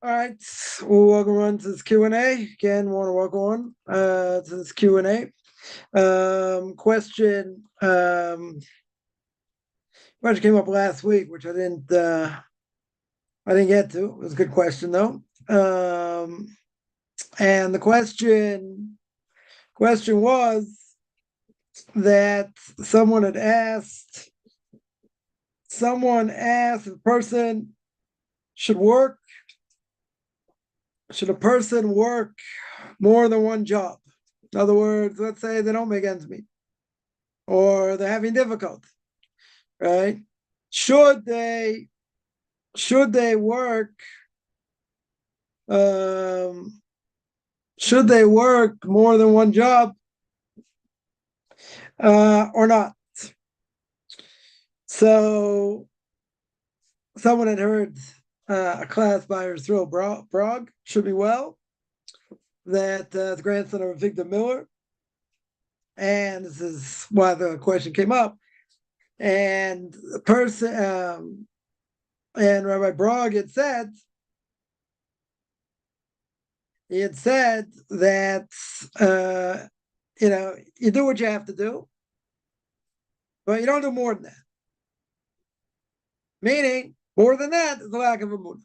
All right, we'll welcome on to this Q&A. Again, want to welcome on to this Q&A. Question came up last week, which I didn't get to. It was a good question though. And the question was that someone asked if a person should a person work more than one job? In other words, let's say they don't make ends meet or they're having difficulty, right? Should they work more than one job or not? So someone had heard a class by Yisrael Brog, should be well, that the grandson of Victor Miller, and this is why the question came up. And the person and Rabbi Brog had said that you do what you have to do, but you don't do more than that. Meaning, more than that is a lack of emunah.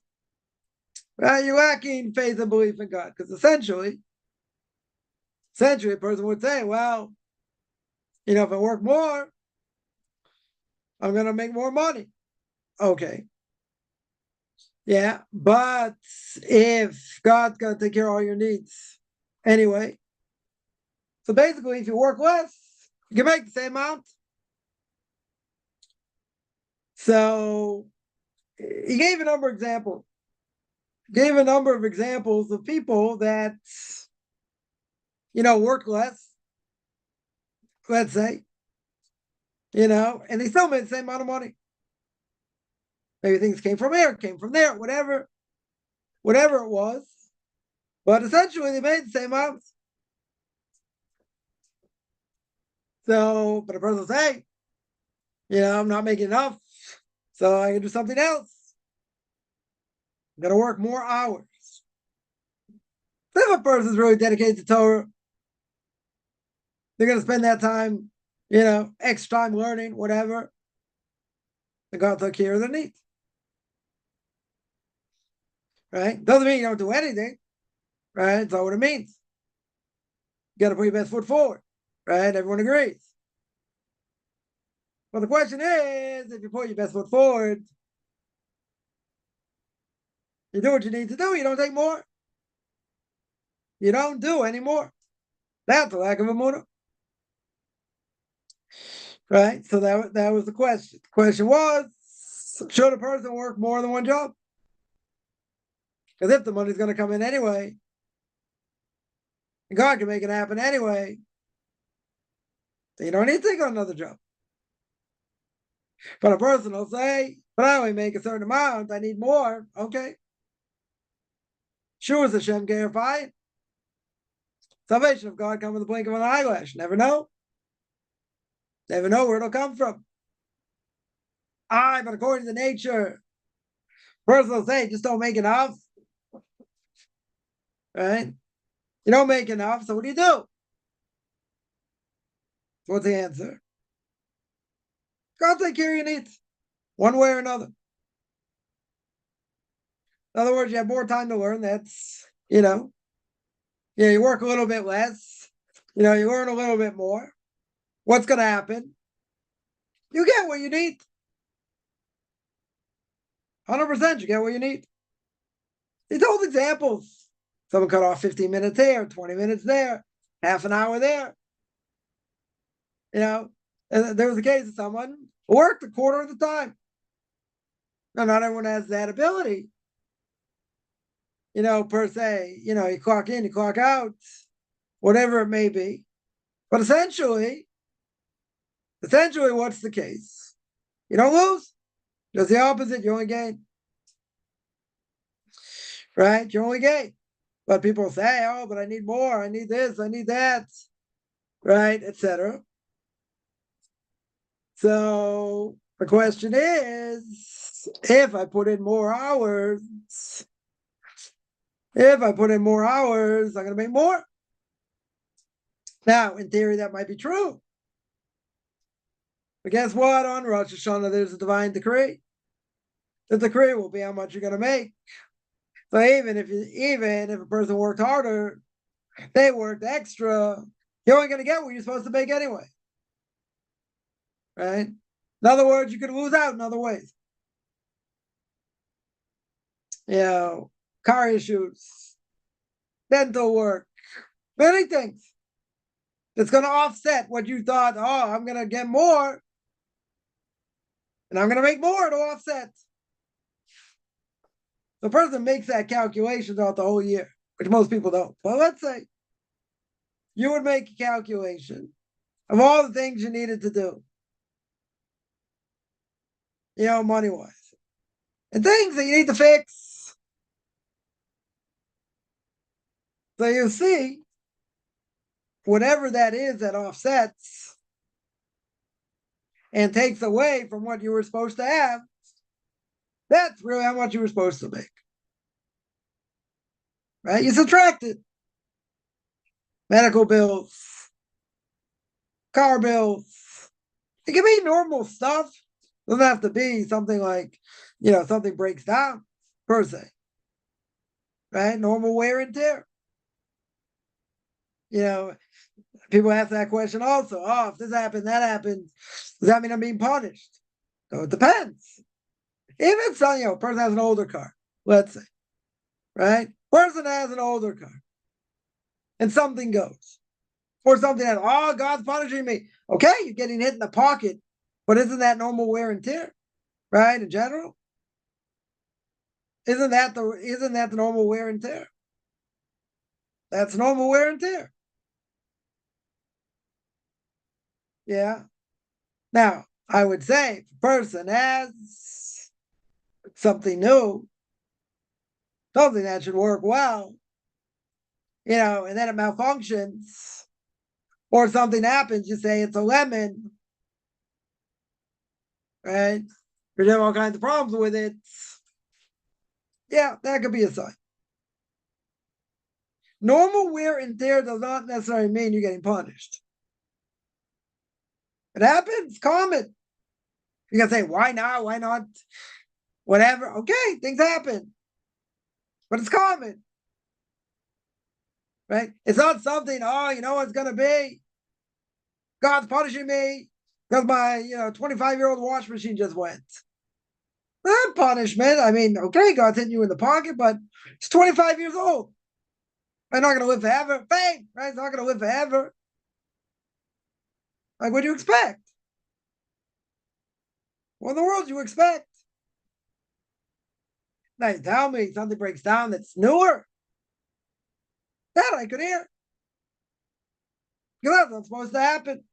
You're lacking faith and belief in God, because essentially, a person would say, well, if I work more, I'm going to make more money. Okay. Yeah, but if God's going to take care of all your needs anyway, so basically, if you work less, you can make the same amount. So he gave a number of examples. Of people that, work less, let's say, and they still made the same amount of money. Maybe things came from here, came from there, whatever it was. But essentially, they made the same amount. So, but a person will say, I'm not making enough, so I can do something else. I'm going to work more hours. So if a person is really dedicated to Torah, they're going to spend that time, extra time learning, whatever. And God took care of their needs. Right? Doesn't mean you don't do anything. Right? That's not what it means. You got to put your best foot forward. Right? Everyone agrees. Well, the question is, if you put your best foot forward, you do what you need to do. You don't take more. You don't do any more. That's a lack of emunah. Right? So that was the question. The question was, should a person work more than one job? Because if the money's going to come in anyway, and God can make it happen anyway, then you don't need to take on another job. But a person will say, but I only make a certain amount, I need more. Okay. Sure, is Hashem clarify? Salvation of God comes with the blink of an eyelash. Never know. Never know where it'll come from. But according to nature, person will say, just don't make enough. Right? You don't make enough, so what do? So what's the answer? God take care of your needs, one way or another. In other words, you have more time to learn. That's, you work a little bit less. You learn a little bit more. What's going to happen? You get what you need. 100% you get what you need. He told examples. Someone cut off 15 minutes there, 20 minutes there, half an hour there. And there was a case of someone who worked a quarter of the time. Now, not everyone has that ability, per se. You clock in, you clock out, whatever it may be. But essentially, what's the case? You don't lose. Just the opposite, you only gain. Right? You only gain. But people say, oh, but I need more, I need this, I need that, right, etc. So the question is, if I put in more hours, If I put in more hours, I'm going to make more. Now, in theory, that might be true. But guess what? On Rosh Hashanah, there's a divine decree. The decree will be how much you're going to make. So even if a person worked harder, they worked extra, you're only going to get what you're supposed to make anyway. Right? In other words, you could lose out in other ways. Car issues, dental work, many things. It's going to offset what you thought, oh, I'm going to get more, and I'm going to make more to offset. The person makes that calculation throughout the whole year, which most people don't. But let's say you would make a calculation of all the things you needed to do, money-wise, and things that you need to fix. So you see, whatever that is that offsets and takes away from what you were supposed to have, that's really how much you were supposed to make. Right? You subtract it. Medical bills, car bills. It can be normal stuff. It doesn't have to be something like, something breaks down per se. Right? Normal wear and tear. People ask that question also. Oh, if this happened, that happened, does that mean I'm being punished? So it depends. If it's something, a person has an older car, let's say, right? Person has an older car, and something goes, or something that, oh, God's punishing me. Okay, you're getting hit in the pocket, but isn't that normal wear and tear, right? In general, isn't that the normal wear and tear? That's normal wear and tear. Yeah. Now, I would say if a person has something new, something that should work well, and then it malfunctions, or something happens, you say it's a lemon, right? There's all kinds of problems with it. Yeah, that could be a sign. Normal wear and tear does not necessarily mean you're getting punished. It happens, common. You can say, why not? Why not? Whatever. Okay, things happen. But it's common. Right? It's not something, oh, you know what it's going to be? God's punishing me because my 25-year-old wash machine just went. Not punishment. I mean, okay, God's hitting you in the pocket, but it's 25 years old. I'm not going to live forever. Fame, right? It's not going to live forever. Like, what do you expect? What in the world do you expect? Now you tell me something breaks down that's newer. That I could hear. Because that's not supposed to happen.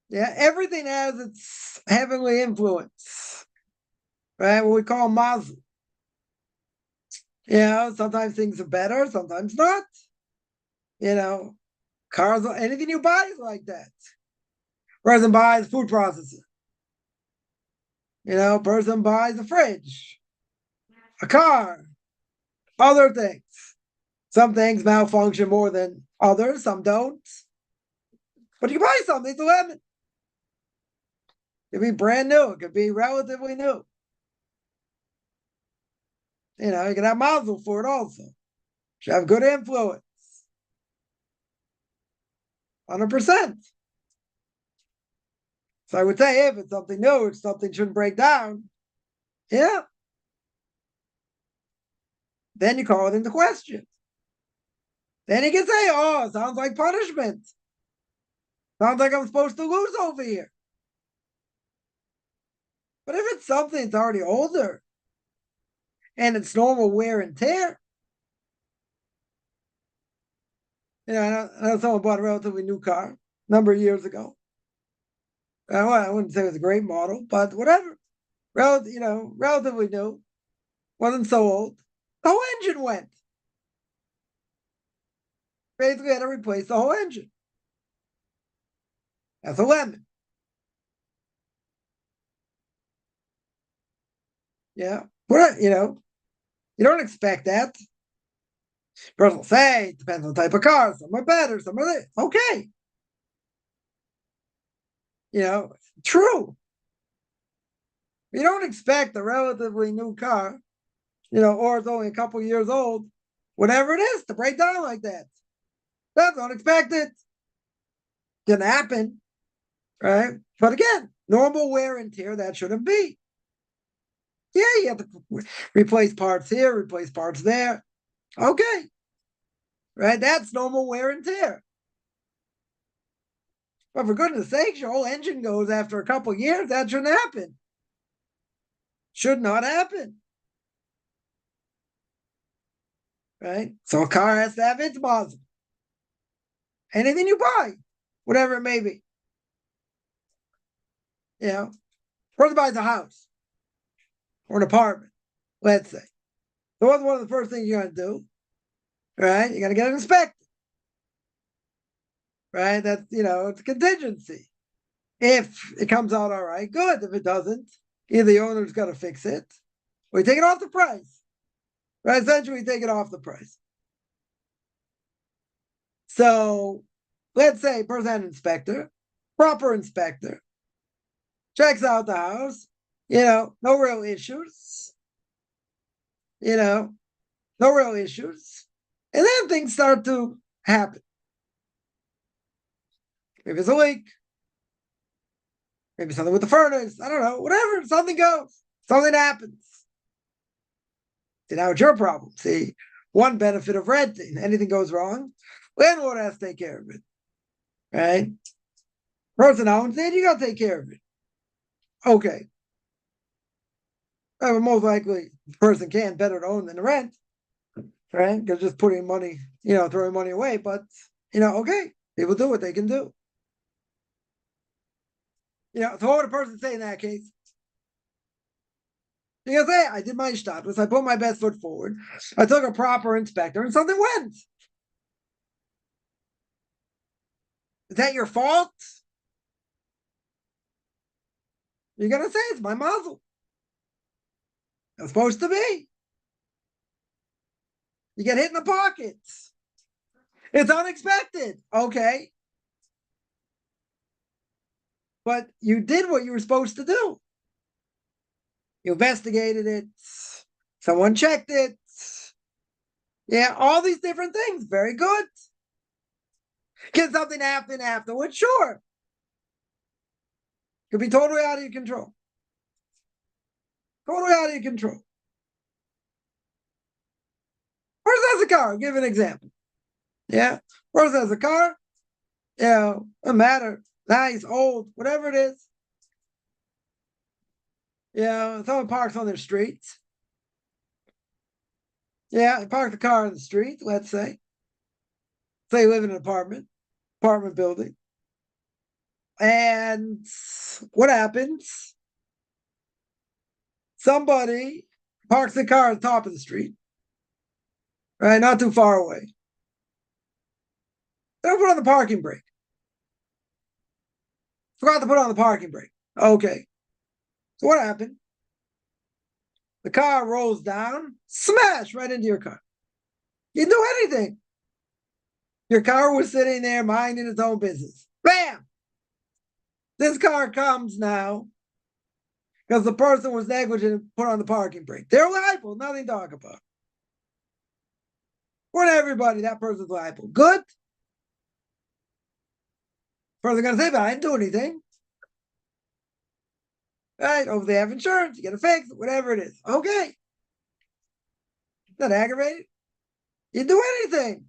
Yeah, everything has its heavenly influence. Right? What we call mazel. Sometimes things are better, sometimes not. Cars, anything you buy is like that. Person buys food processor. Person buys a fridge, a car, other things. Some things malfunction more than others, some don't. But you buy something, it's a lemon. It could be brand new, it could be relatively new. You can have mazel for it also. Should have good influence. 100%. So I would say if it's something new, it's something shouldn't break down. Yeah. Then you call it into question. Then you can say, oh, it sounds like punishment. Sounds like I'm supposed to lose over here. But if it's something that's already older and it's normal wear and tear, I know someone bought a relatively new car a number of years ago. I wouldn't say it was a great model, but whatever. Relatively new. Wasn't so old. The whole engine went. Basically had to replace the whole engine. That's a lemon. Yeah. You don't expect that. Person will say, it depends on the type of car. Some are better, some are this. Okay. True. You don't expect a relatively new car, or it's only a couple years old, whatever it is, to break down like that. That's unexpected. Didn't happen, right? But again, normal wear and tear, that shouldn't be. Yeah, you have to replace parts here, replace parts there. Okay. Right? That's normal wear and tear. But for goodness sakes, your whole engine goes after a couple years. That shouldn't happen. Should not happen. Right? So a car has to have its mazel. Anything you buy, whatever it may be. Person buys a house or an apartment, let's say. So what's one of the first things you're going to do? Right? You're going to get it inspected. Right? That's, it's a contingency. If it comes out all right, good. If it doesn't, either the owner's got to fix it or you take it off the price. Right? Essentially, you take it off the price. So let's say person had an inspector, proper inspector, checks out the house, no real issues, no real issues. And then things start to happen. Maybe it's a leak. Maybe something with the furnace. I don't know. Whatever. Something goes. Something happens. See, now it's your problem. See, one benefit of renting. Anything goes wrong, landlord has to take care of it. Right? Person owns it, you got to take care of it. Okay. But most likely, the person can better to own than to rent. Right? Because just putting money, throwing money away. But, okay. People do what they can do. So what would a person say in that case? You can say, I did my status, I put my best foot forward, I took a proper inspector, and something went. Is that your fault? You're going to say, it's my mazel. It's supposed to be. You get hit in the pockets. It's unexpected. Okay. But you did what you were supposed to do. You investigated it. Someone checked it. Yeah, all these different things. Very good. Can something happen afterwards? Sure. Could be totally out of your control. Totally out of your control. Person has a car. I'll give an example. Yeah. Person has a car. Doesn't matter. Nice, old, whatever it is. Someone parks on their street. They park the car in the street, let's say. Say you live in an apartment building. And what happens? Somebody parks the car at the top of the street. Right? Not too far away. They don't put on the parking brake. Forgot to put on the parking brake. Okay. So what happened? The car rolls down, smash right into your car. You didn't do anything. Your car was sitting there minding its own business. Bam! This car comes now because the person was negligent and put on the parking brake. They're liable, nothing to talk about. For everybody, that person's liable. Good? Person's going to say, but I didn't do anything. Right? Or if they have insurance, you get a fix, whatever it is. Okay. Not aggravated. You didn't do anything.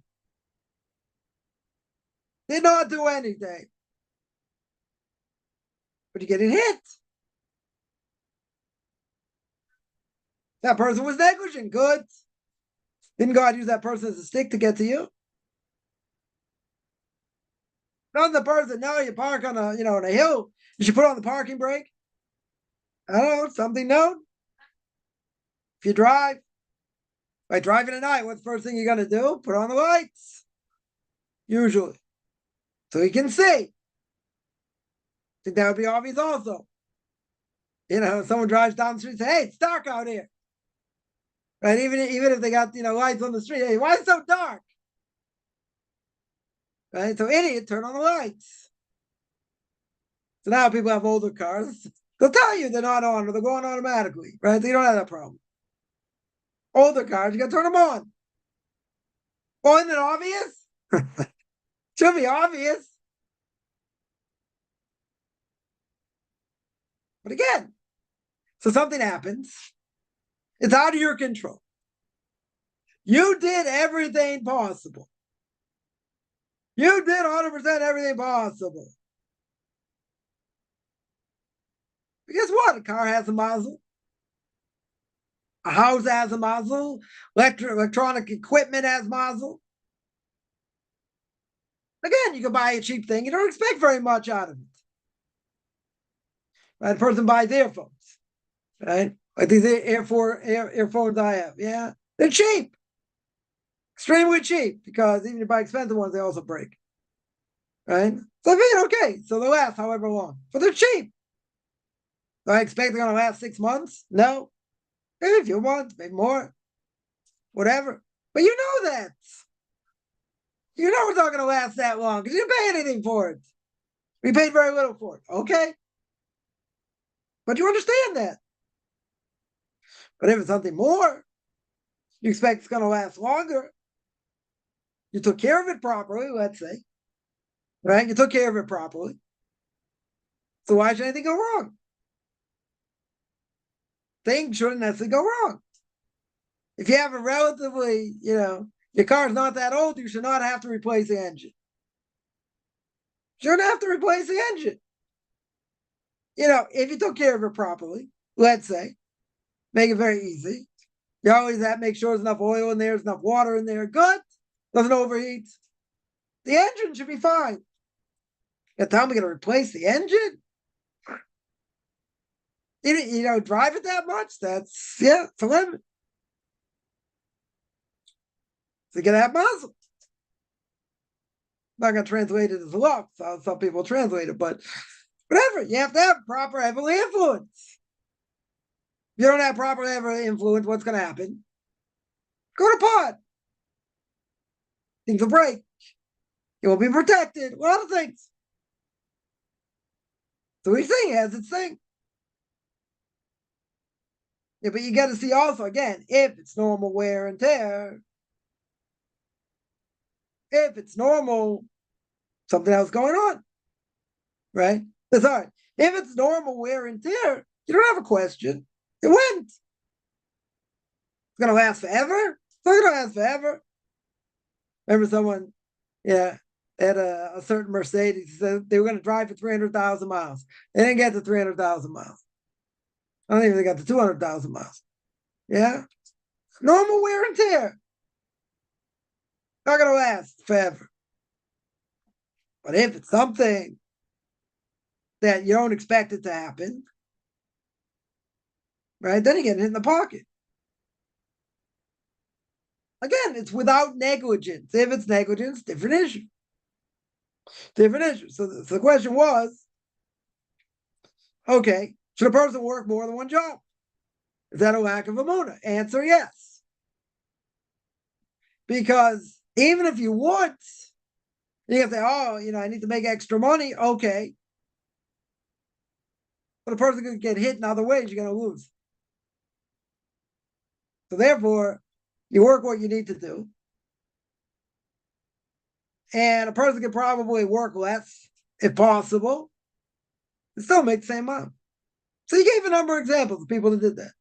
Did not do anything. But you're getting hit. That person was negligent. Good. Didn't God use that person as a stick to get to you? Not the person. No, you park on on a hill. You should put on the parking brake. I don't know, something known. If you drive, by driving at night, what's the first thing you're going to do? Put on the lights. Usually. So you can see. I think that would be obvious also. Someone drives down the street and says, hey, it's dark out here. right? Even if they got lights on the street, hey, why is it so dark? Right? So idiot, turn on the lights. So now people have older cars. They'll tell you they're not on or they're going automatically, right? So you don't have that problem. Older cars, you got to turn them on. Oh, isn't it obvious? Should be obvious. But again, so something happens. It's out of your control. You did everything possible. You did 100% everything possible. But guess what? A car has a muzzle. A house has a muzzle. Electronic equipment has muzzle. Again, you can buy a cheap thing. You don't expect very much out of it. Right? A person buys earphones. Right? Like these earphones I have. Yeah. They're cheap. Extremely cheap, because even if you buy expensive ones, they also break. Right? So I mean, okay. So they last however long. But they're cheap. Do I expect they're going to last 6 months? No. Maybe a few months, maybe more. Whatever. But you know that. You know it's not going to last that long because you didn't pay anything for it. We paid very little for it. Okay. But you understand that. But if it's something more, you expect it's going to last longer. You took care of it properly, let's say. Right? You took care of it properly. So why should anything go wrong? Things shouldn't necessarily go wrong. If you have a relatively, your car's not that old, you should not have to replace the engine. You shouldn't have to replace the engine. If you took care of it properly, let's say, make it very easy. You always have to make sure there's enough oil in there, there's enough water in there. Good. Doesn't overheat. The engine should be fine. You tell me going to replace the engine? Drive it that much? It's a limit. So you got to have muzzle. I'm not going to translate it as luck. So some people translate it, but whatever. You have to have proper heavenly influence. If you don't have proper heavenly influence, what's going to happen? Go to pot. Things will break. You won't be protected. A lot of things. So each thing has its thing. Yeah, but you got to see also, again, if it's normal wear and tear, if it's normal, something else going on, right? That's all right. If it's normal wear and tear, you don't have a question. It went. It's going to last forever? It's not going to last forever. Remember someone, had a certain Mercedes, said they were going to drive for 300,000 miles. They didn't get to 300,000 miles. I don't think they got to 200,000 miles. Yeah? Normal wear and tear. Not going to last forever. But if it's something that you don't expect it to happen, right, then you get hit in the pocket. Again, it's without negligence. If it's negligence, different issue. Different issue. So the question was, okay, should a person work more than one job? Is that a lack of emunah? Answer, yes. Because even if you would, you have to say, I need to make extra money. Okay. But a person could get hit in other ways, you're going to lose. So therefore, you work what you need to do. And a person could probably work less, if possible, and still make the same amount. So you gave a number of examples of people that did that.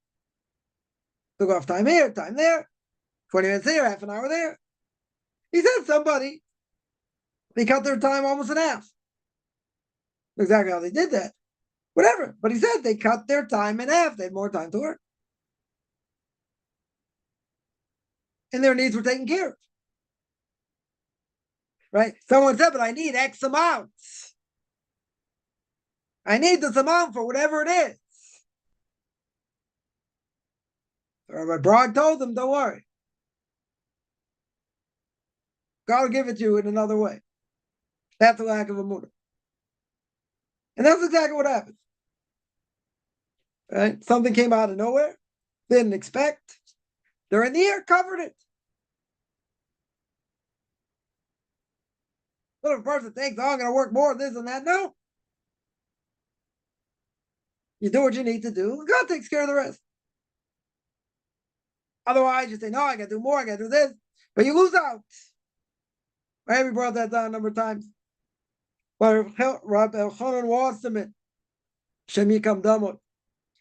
Took off time here, time there, 20 minutes here, half an hour there. He said somebody, they cut their time almost in half. Exactly how they did that. Whatever. But he said they cut their time in half. They had more time to work. And their needs were taken care of. Right? Someone said, but I need X amount. I need this amount for whatever it is. Rabbi Brog told them, don't worry. God will give it to you in another way. That's a lack of emunah. And that's exactly what happened. Right? Something came out of nowhere. Didn't expect. They're in the air, covered it. But if a person thinks, oh, I'm going to work more, this and that, no. You do what you need to do, and God takes care of the rest. Otherwise, you say, no, I got to do more, I got to do this, but you lose out. Right? We brought that down a number of times. But Rabbi Elchanan wants to admit, Shem Yikam Damot,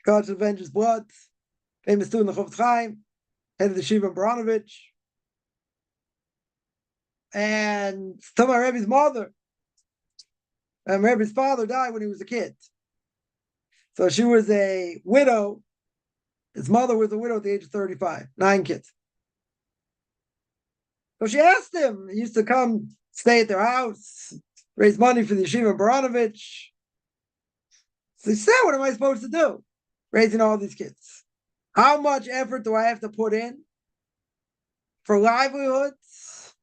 God should avenge his blood. Famous student of Chofetz Chaim, head of the Shiva Baranovich. And talking about Rebbe's mother. And Rebbe's father died when he was a kid. So she was a widow. His mother was a widow at the age of 35, 9 kids. So she asked him, he used to come stay at their house, raise money for the Yeshiva Baranovich. So he said, what am I supposed to do? Raising all these kids. How much effort do I have to put in for livelihoods?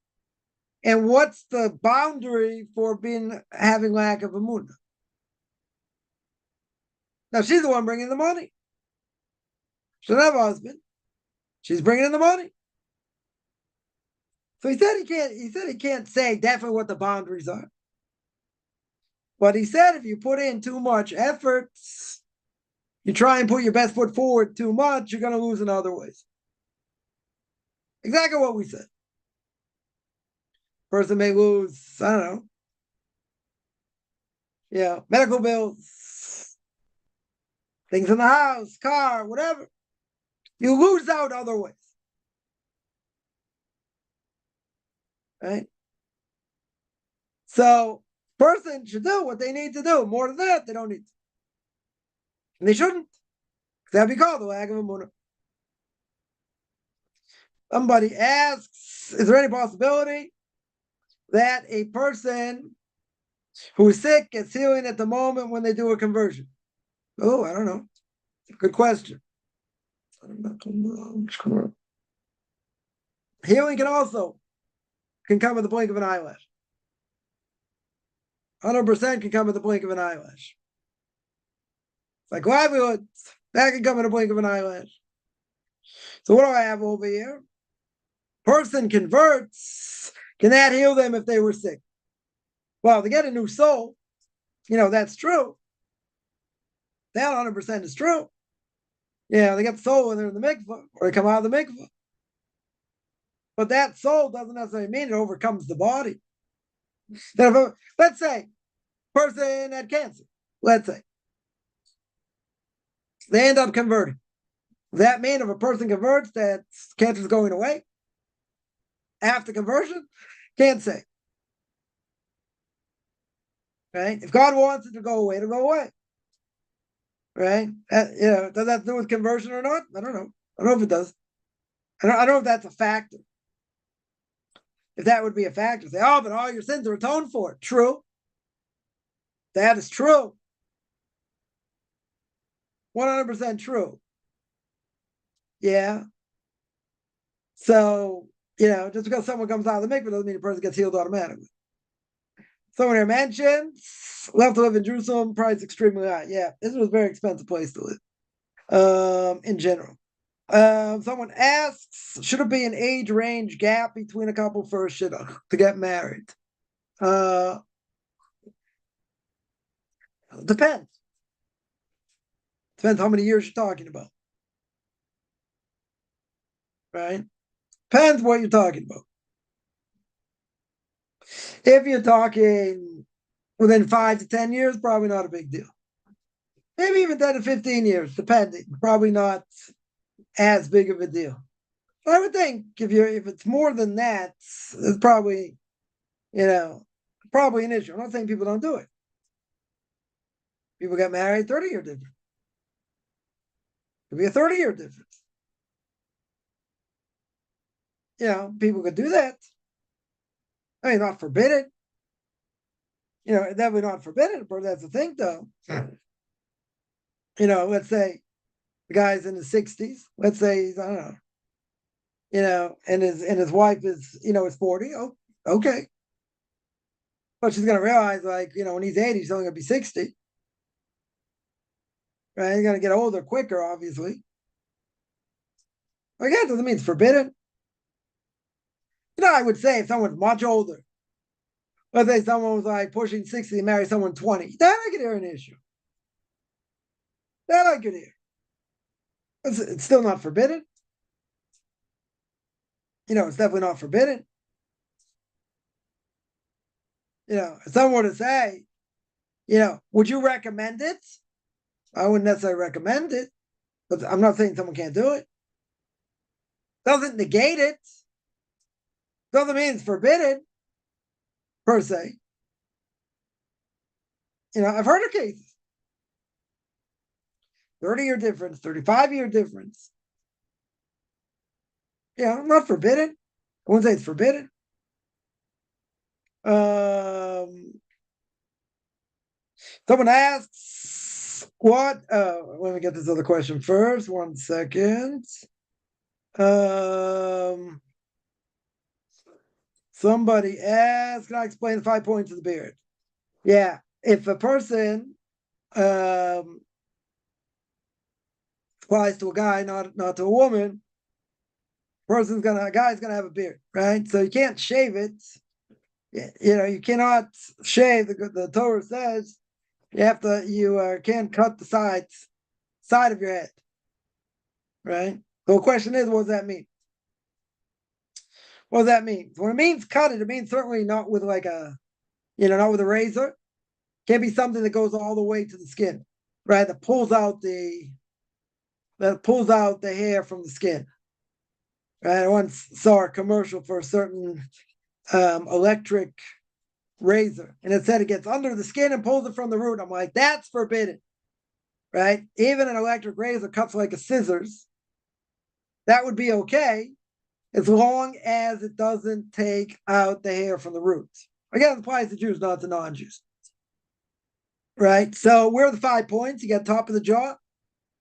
And what's the boundary for having lack of emunah? Now she's the one bringing the money. She doesn't have a husband. She's bringing in the money. So he said he can't say definitely what the boundaries are. But he said if you put in too much effort, you try and put your best foot forward too much, you're going to lose in other ways. Exactly what we said. Person may lose, I don't know, medical bills, things in the house, car, whatever. You lose out other ways. Right? So, person should do what they need to do. More than that, they don't need to. And they shouldn't. That'd be called the lack of emunah. Somebody asks, is there any possibility that a person who is sick gets healing at the moment when they do a conversion? Oh, I don't know. Good question. Healing can come with the blink of an eyelash. 100% can come with the blink of an eyelash. It's like livelihood, that can come with the blink of an eyelash. So what do I have over here? Person converts. Can that heal them if they were sick? Well, to get a new soul, that's true. That 100% is true. Yeah, they get the soul when they're in the mikvah, or they come out of the mikvah. But that soul doesn't necessarily mean it overcomes the body. Let's say, person had cancer. Let's say. They end up converting. Does that mean if a person converts that cancer is going away? After conversion? Can't say. Right? If God wants it to go away, it'll go away. Right? Does that have to do with conversion or not? I don't know. I don't know if it does. I don't know if that's a factor. If that would be a factor, say, but all your sins are atoned for. True. That is true. 100% true. Yeah. So, just because someone comes out of the mikvah doesn't mean the person gets healed automatically. Someone here mentions, left to live in Jerusalem, price extremely high. Yeah, this was a very expensive place to live, in general. Someone asks, should it be an age range gap between a couple for a shidduch to get married? Depends. Depends how many years you're talking about. Right? Depends what you're talking about. If you're talking within 5 to 10 years, probably not a big deal. Maybe even 10 to 15 years, depending. Probably not as big of a deal. But I would think if it's more than that, it's probably, probably an issue. I'm not saying people don't do it. People get married 30-year difference. Could be a 30-year difference. People could do that. I mean, not forbidden. Definitely not forbidden, but that's the thing, though. Let's say the guy's in his 60s. Let's say he's, I don't know, and his wife is, is 40. Oh, okay. But she's going to realize, when he's 80, he's only going to be 60. Right? He's going to get older quicker, obviously. Again, it doesn't mean it's forbidden. I would say if someone's much older, let's say someone was like pushing 60 and marry someone 20, then I could hear an issue. That I could hear. It's still not forbidden. It's definitely not forbidden. If someone were to say, would you recommend it? I wouldn't necessarily recommend it, but I'm not saying someone can't do it. Doesn't negate it. Doesn't mean it's forbidden, per se. I've heard of cases. 30-year difference, 35-year difference. Not forbidden. I wouldn't say it's forbidden. Someone asks, what? Let me get this other question first. 1 second. Somebody asks, can I explain the 5 points of the beard? Yeah. If a person applies to a guy, not to a woman, a guy's gonna have a beard, right? So you can't shave it. You cannot shave. The Torah says you can't cut the side of your head, right? So the question is, what does that mean? What does that mean? When it means cut it means certainly not with like not with a razor. Can't be something that goes all the way to the skin, right? That pulls out the hair from the skin. Right? I once saw a commercial for a certain electric razor, and it said it gets under the skin and pulls it from the root. I'm like, that's forbidden, right? Even an electric razor cuts like a scissors. That would be okay, as long as it doesn't take out the hair from the roots. Again, it applies to Jews, not to non-Jews. Right? So where are the 5 points? You got top of the jaw,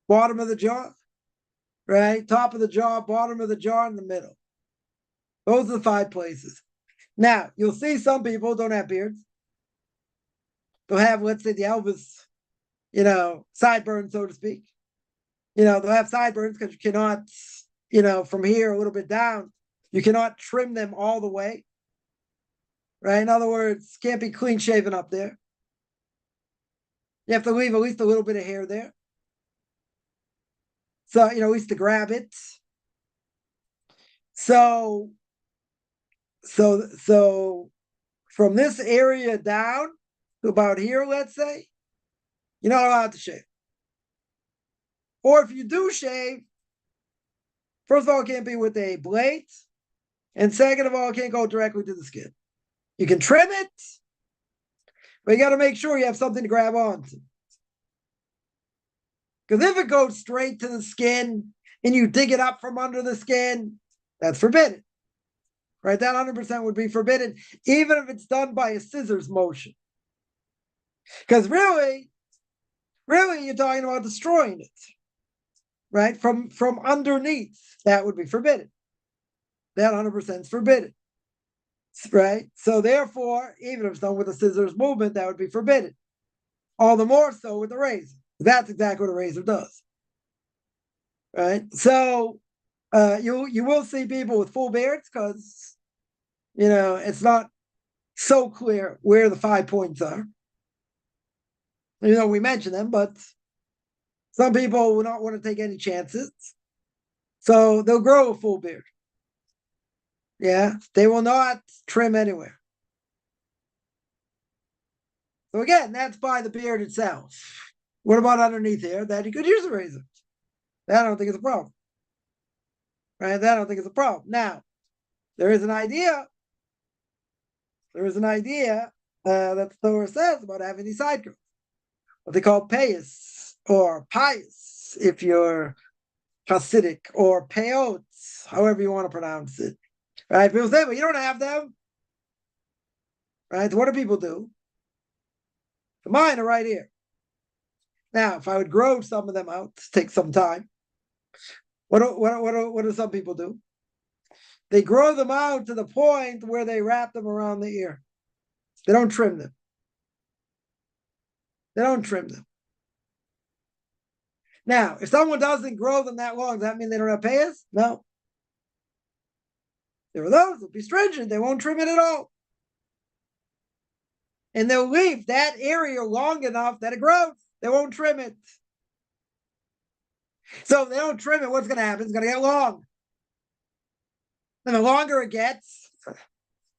bottom of the jaw, right? Top of the jaw, bottom of the jaw, in the middle. Those are the 5 places. Now, you'll see some people don't have beards. They'll have, let's say, the Elvis, sideburns, so to speak. They'll have sideburns because you cannot, from here a little bit down, you cannot trim them all the way. Right? In other words, can't be clean shaven up there. You have to leave at least a little bit of hair there. So, at least to grab it. So from this area down to about here, let's say, you're not allowed to shave. Or if you do shave, first of all, it can't be with a blade. And second of all, it can't go directly to the skin. You can trim it, but you got to make sure you have something to grab onto. Because if it goes straight to the skin and you dig it up from under the skin, that's forbidden. Right? That 100% would be forbidden, even if it's done by a scissors motion. Because really, you're talking about destroying it. Right? From underneath, that would be forbidden. That 100% is forbidden. Right? So therefore, even if it's done with a scissors movement, that would be forbidden. All the more so with the razor. That's exactly what a razor does. Right? So you will see people with full beards because, it's not so clear where the 5 points are. We mention them, but some people will not want to take any chances. So they'll grow a full beard. Yeah, they will not trim anywhere. So again, that's by the beard itself. What about underneath here? That you could use a razor. That I don't think is a problem. Right? That I don't think is a problem. Now, there is an idea. That the Torah says about having these side growths. What they call payas or pious, if you're Hasidic, or peot, however you want to pronounce it. Right? People say, well, you don't have them. Right? So what do people do? Mine are right here. Now, if I would grow some of them out, take some time. What do some people do? They grow them out to the point where they wrap them around the ear. They don't trim them. Now, if someone doesn't grow them that long, does that mean they don't have payas? No. There are those who'll be stringent. They won't trim it at all. And they'll leave that area long enough that it grows. They won't trim it. So if they don't trim it, what's going to happen? It's going to get long. And the longer it gets,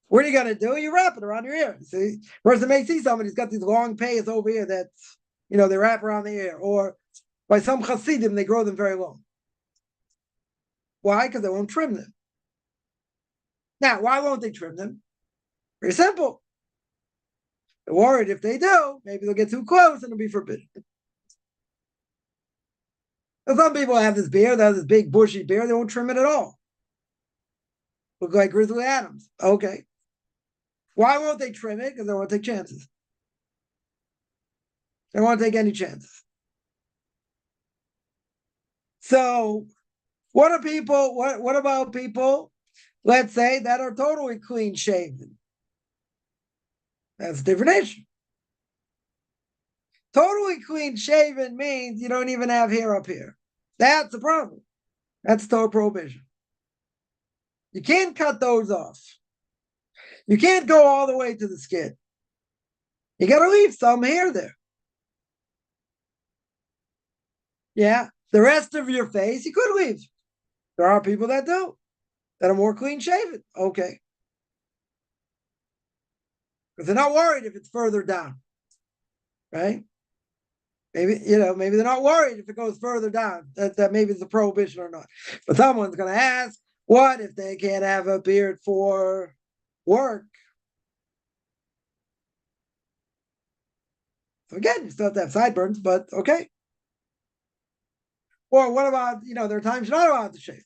what are you going to do? You wrap it around your ear. See, person may see somebody who's got these long payas over here that, they wrap around the ear. Or by some Hasidim, they grow them very long. Why? Because they won't trim them. Now, why won't they trim them? Very simple. They're worried if they do, maybe they'll get too close and it'll be forbidden. And some people have this beard, they have this big bushy beard, they won't trim it at all. Look like Grizzly Adams. Okay. Why won't they trim it? Because they won't take chances. They won't take any chances. So what about people, let's say, that are totally clean shaven? That's a different issue. Totally clean shaven means you don't even have hair up here. That's the problem. That's total prohibition. You can't cut those off. You can't go all the way to the skin. You got to leave some hair there. Yeah, the rest of your face, you could leave. There are people that do, that are more clean shaven. Okay. Because they're not worried if it's further down. Right? Maybe they're not worried if it goes further down, that maybe it's a prohibition or not. But someone's going to ask, what if they can't have a beard for work? So again, you still have to have sideburns, but okay. Or what about, there are times you're not allowed to shave.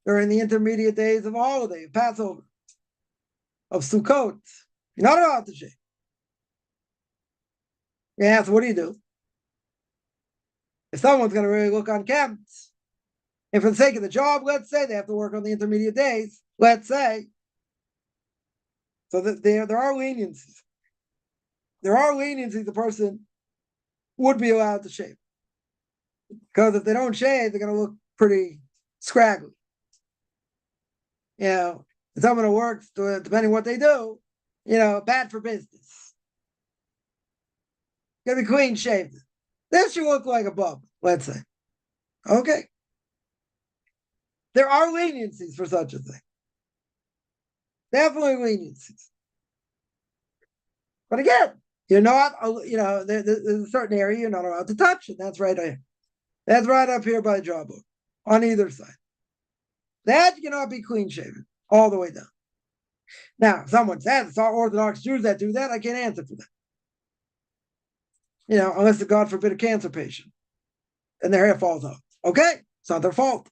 During the intermediate days of holiday, of Passover, of Sukkot, you're not allowed to shave. Yeah, so what do? If someone's going to really look unkempt, and for the sake of the job, let's say they have to work on the intermediate days, let's say, so that there are leniencies. There are leniencies the person would be allowed to shave. Because if they don't shave, they're going to look pretty scraggly. Someone who works, depending on what they do, bad for business. Going to be clean shaved. This should look like a bum, let's say. Okay. There are leniencies for such a thing. Definitely leniencies. But again, you're not, there's a certain area you're not allowed to touch, and that's right here. That's right up here by the jawbone, on either side. That you cannot be clean shaven all the way down. Now, if someone says it's all Orthodox Jews that do that, I can't answer for that. Unless it's, God forbid, a cancer patient, and their hair falls off. Okay, it's not their fault.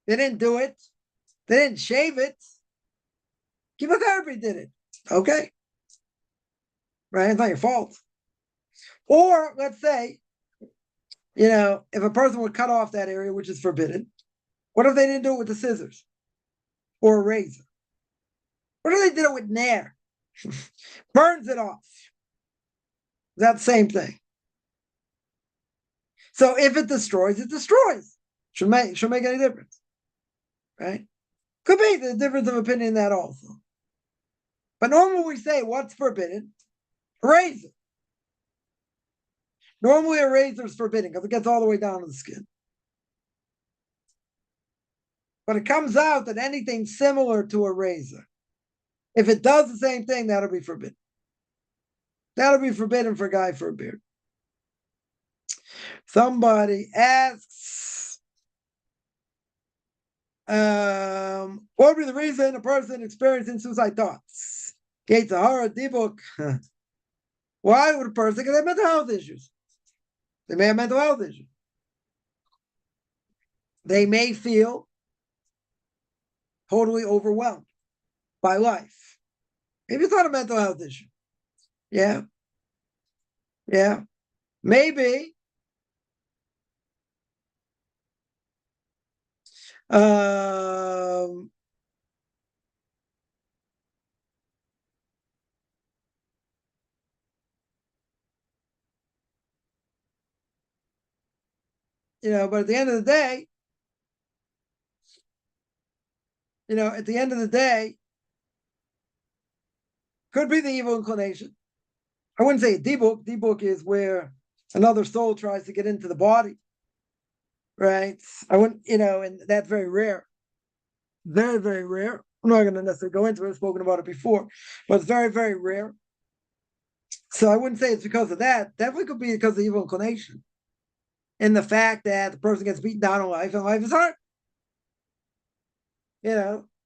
They didn't do it. They didn't shave it. Chemotherapy did it. Okay. Right? It's not your fault. Or let's say, if a person would cut off that area, which is forbidden, what if they didn't do it with the scissors or a razor? What if they did it with nair? Burns it off. That same thing. So if it destroys, it destroys. Should make any difference. Right? Could be the difference of opinion in that also. But normally we say what's forbidden? A razor. Normally a razor is forbidden because it gets all the way down to the skin. But it comes out that anything similar to a razor, if it does the same thing, that'll be forbidden. That'll be forbidden for a guy for a beard. Somebody asks, what would be the reason a person experiencing suicide thoughts? Yetzirah, Dibuk. Why would a person get mental health issues? They may have mental health issues. They may feel totally overwhelmed by life. Maybe it's not a mental health issue. Yeah. Maybe but at the end of the day, at the end of the day, could be the evil inclination. I wouldn't say a dibuk. Dibuk is where another soul tries to get into the body, right? I wouldn't, and that's very rare. Very, very rare. I'm not going to necessarily go into it. I've spoken about it before, but it's very, very rare. So I wouldn't say it's because of that. Definitely could be because of evil inclination. And the fact that the person gets beaten down in life and life is hard.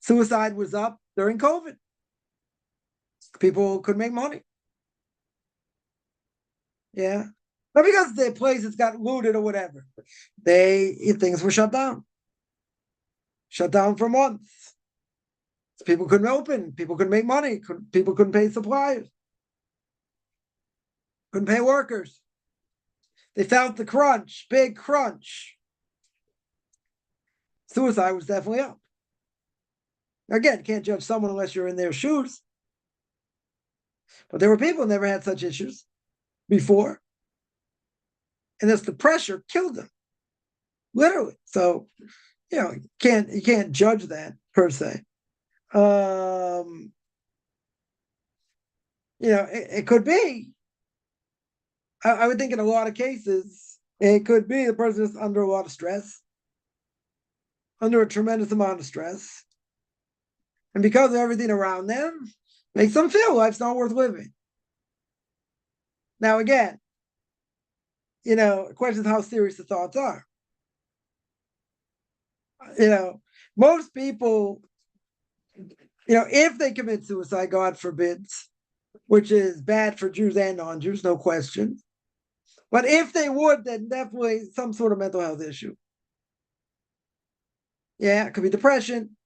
Suicide was up during COVID. People couldn't make money. Yeah. Not because the places got looted or whatever. Things were shut down. Shut down for months. People couldn't open. People couldn't make money. People couldn't pay suppliers. Couldn't pay workers. They felt the crunch, big crunch. Suicide was definitely up. Again, you can't judge someone unless you're in their shoes. But there were people who never had such issues before. And it's the pressure killed them. Literally. So, you can't judge that per se. It could be. I would think in a lot of cases, it could be the person is under a lot of stress, under a tremendous amount of stress. And because of everything around them, makes them feel life's not worth living. Now, again, the question is how serious the thoughts are. Most people, if they commit suicide, God forbids, which is bad for Jews and non-Jews, no question. But if they would, then definitely some sort of mental health issue. Yeah, it could be depression.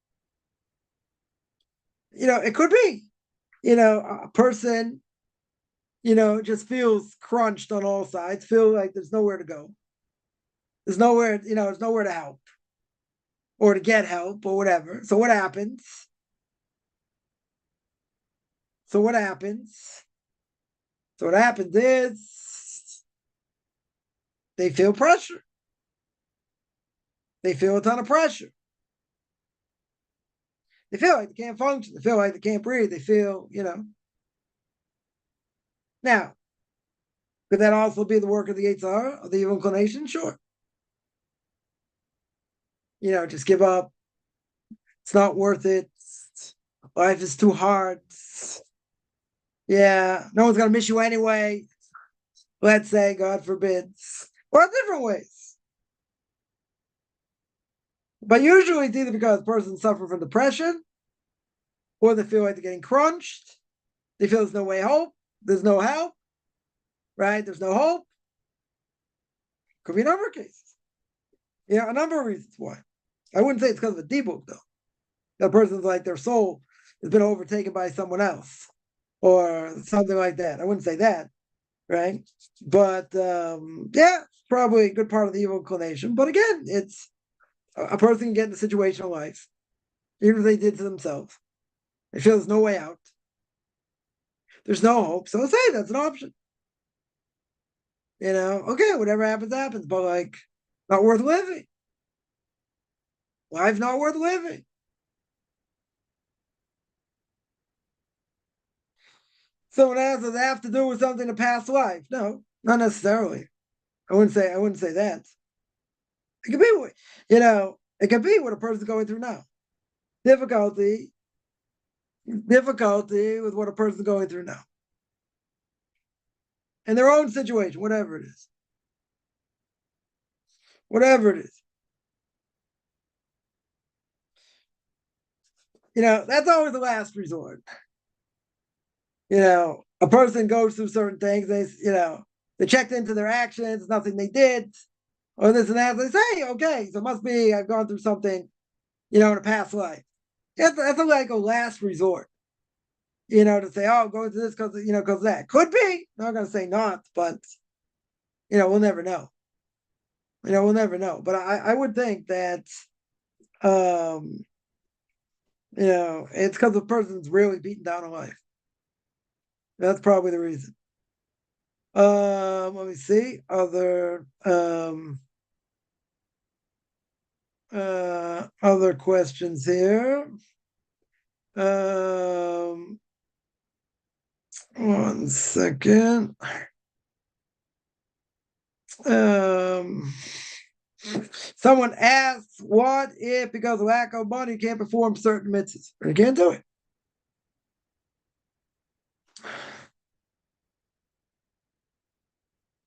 It could be, a person, just feels crunched on all sides, feel like there's nowhere to go. There's nowhere to help or to get help or whatever. So what happens? So what happens is they feel pressure. They feel a ton of pressure. They feel like they can't function. They feel like they can't breathe. They feel, Now, could that also be the work of the Yetzer Hara, of the evil inclination? Sure. Just give up. It's not worth it. Life is too hard. Yeah, no one's going to miss you anyway. Let's say, God forbids. Or different ways. But usually it's either because the person suffers from depression, or they feel like they're getting crunched. They feel there's no way hope. There's no help. Right? There's no hope. Could be a number of cases. A number of reasons why. I wouldn't say it's because of a dibuk, though. That person's like their soul has been overtaken by someone else or something like that. I wouldn't say that, right? But probably a good part of the evil inclination. But again, it's a person can get in a situation of life, even if they did to themselves. They feel there's no way out. There's no hope. So let's say that's an option. Okay, whatever happens, happens, but not worth living. Life's not worth living. So does it have to do with something in a past life? No, not necessarily. I wouldn't say that. It could be, it could be what a person's going through now. Difficulty with what a person's going through now. In their own situation, whatever it is. Whatever it is. That's always the last resort. A person goes through certain things, they checked into their actions, nothing they did, or this and that. They say, okay, so it must be I've gone through something, in a past life. That's like a last resort, to say, oh, I'm going through this because that. Could be. I'm not going to say not, but, we'll never know. We'll never know. But I would think that, it's because the person's really beaten down in life. That's probably the reason. Let me see. Other Other questions here. 1 second. Someone asks, what if because of lack of money you can't perform certain mitzvahs? You can't do it.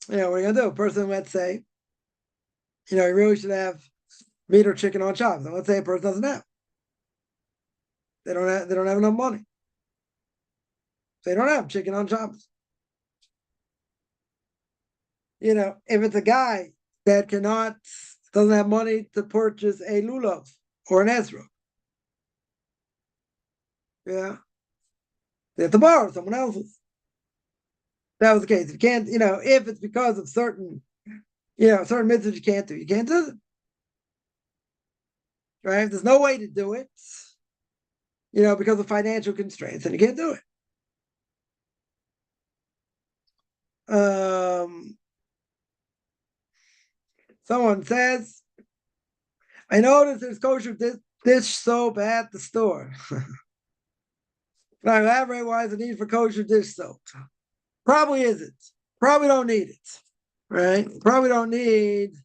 What are you gonna do? A person, let's say, he really should have meat or chicken on Shabbos. And let's say a person doesn't have. They don't have enough money. They don't have chicken on Shabbos. If it's a guy that doesn't have money to purchase a lulav or an ezra, they have to borrow someone else's. That was the case. You can't, if it's because of certain mitzvahs you can't do it. Right? If there's no way to do it, because of financial constraints, and you can't do it. Someone says, I noticed there's kosher dish soap at the store. Can I elaborate why is the need for kosher dish soap? Probably isn't. Probably don't need it. Right? Probably don't need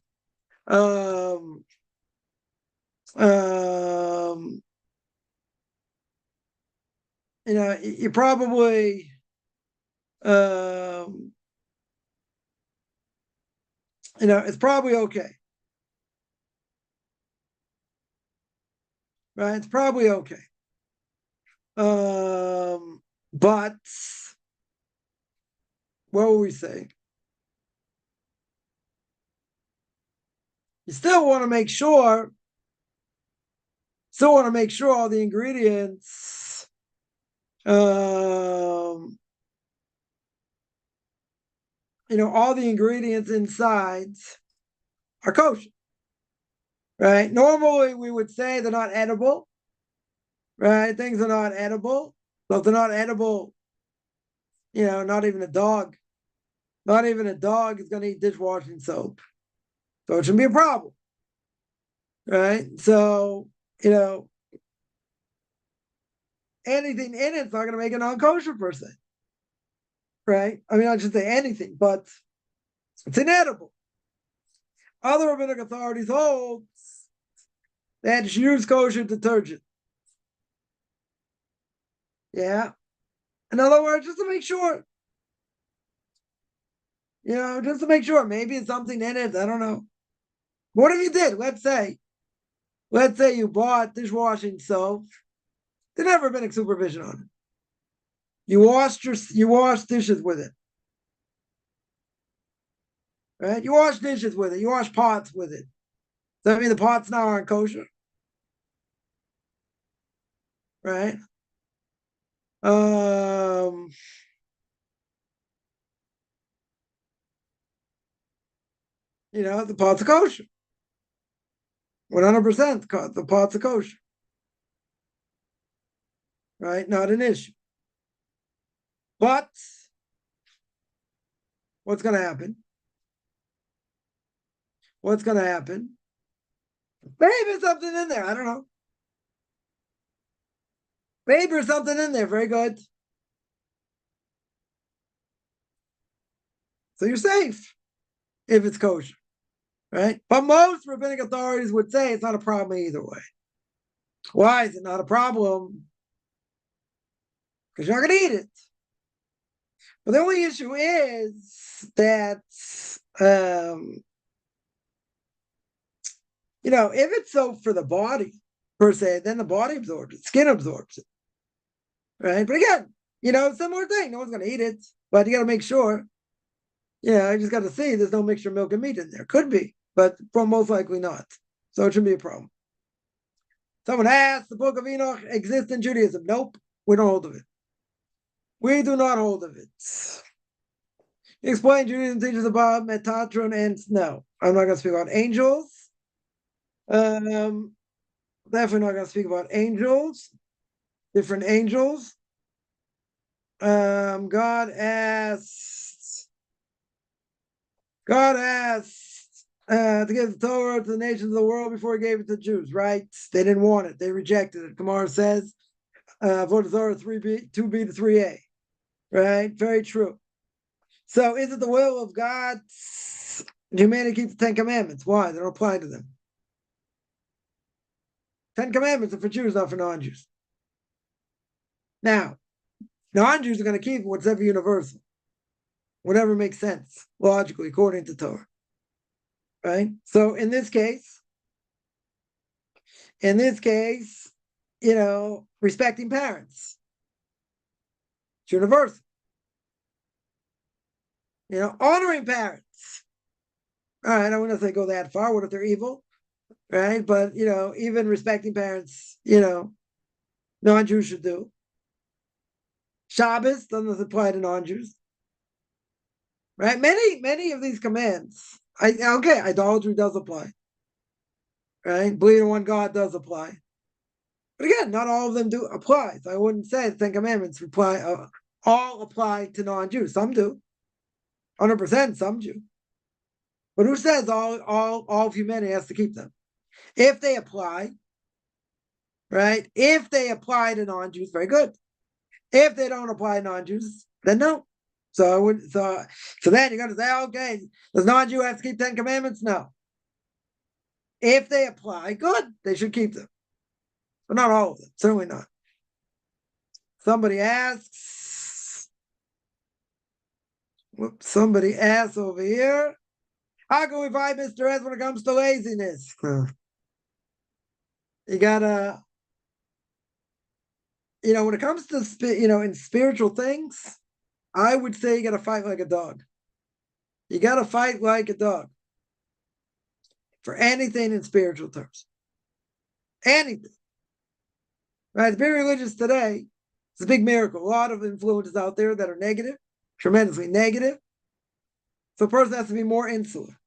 you probably it's probably okay. Right? It's probably okay. But what will we say? You still want to make sure all the ingredients all the ingredients inside are kosher. Right? Normally we would say they're not edible. Right? Things are not edible. So if they're not edible, not even a dog is going to eat dishwashing soap. So it shouldn't be a problem. Right? So, anything in it's not going to make it non-kosher per se. Right? I mean, I should say anything, but it's inedible. Other rabbinic authorities hold that you should use kosher detergent. Yeah. In other words, just to make sure. Just to make sure. Maybe it's something in it. I don't know. What if you did? Let's say you bought dishwashing soap. There's never been a supervision on it. You washed dishes with it. Right? You wash dishes with it. You wash pots with it. Does that mean the pots now aren't kosher? Right? The pots are kosher. 100% the pots are kosher. Right? Not an issue. But what's going to happen? What's going to happen? Maybe there's something in there. I don't know. Maybe there's something in there. Very good. So you're safe if it's kosher. Right? But most rabbinic authorities would say it's not a problem either way. Why is it not a problem? Because you're not going to eat it. But the only issue is that, if it's soap for the body, per se, then the body absorbs it, skin absorbs it. Right? But again, similar thing. No one's going to eat it, but you got to make sure. I just got to see there's no mixture of milk and meat in there. Could be, but most likely not. So it shouldn't be a problem. Someone asked, the book of Enoch exists in Judaism. Nope, we don't hold of it. We do not hold of it. Explain Judaism teaches about Metatron and no. I'm not going to speak about angels. Definitely not going to speak about angels. Different angels. God asked to give the Torah to the nations of the world before he gave it to Jews, right? They didn't want it. They rejected it. Gemara says, for the Torah 2b to 3a, right? Very true. So is it the will of God humanity keep the Ten Commandments? Why? They don't apply to them. 10 Commandments are for Jews, not for non-Jews. Now, non-Jews are going to keep whatever universal, whatever makes sense, logically, according to Torah. Right? So in this case, respecting parents. It's universal. Honoring parents. All right, I wouldn't say go that far. What if they're evil? Right? But, even respecting parents, non-Jews should do. Shabbos doesn't apply to non-Jews. Right? Many of these commands, idolatry does apply. Right? Believing in one God does apply. But again, not all of them do apply. So I wouldn't say the Ten Commandments all apply to non-Jews. Some do. 100% some do. But who says all of humanity has to keep them? If they apply, right? If they apply to non-Jews, very good. If they don't apply to non-Jews, then no. So then you got to say, okay, does non-Jew have to keep 10 Commandments? No. If they apply, good, they should keep them. But not all of them, certainly not. Somebody asks over here, how can we fight Mr. S when it comes to laziness? You gotta, when it comes to, in spiritual things, I would say you gotta fight like a dog. You gotta fight like a dog. For anything in spiritual terms. Anything. Right? To be religious today, it's a big miracle. A lot of influences out there that are negative, tremendously negative. So a person has to be more insular.